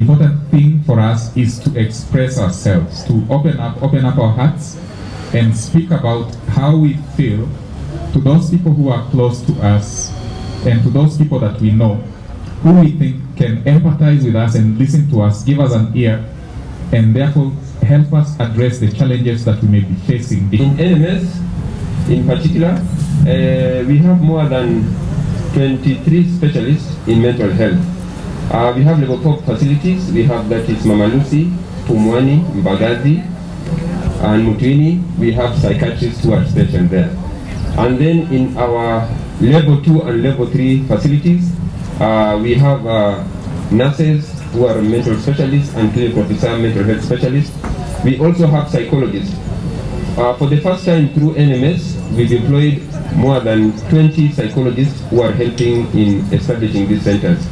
important thing for us is to express ourselves, to open up our hearts and speak about how we feel to those people who are close to us and to those people that we know, who we think can empathize with us and listen to us, give us an ear, and therefore help us address the challenges that we may be facing. In NMS, in particular, we have more than 23 specialists in mental health. We have level 4 facilities. We have, that is Mama Lucy, Pumwani, Mbagazi, and Mutwini. We have psychiatrists who are stationed there. And then in our level 2 and level 3 facilities, we have nurses who are mental specialists and clinical officer mental health specialists. We also have psychologists. For the first time through NMS, we deployed more than 20 psychologists who are helping in establishing these centers.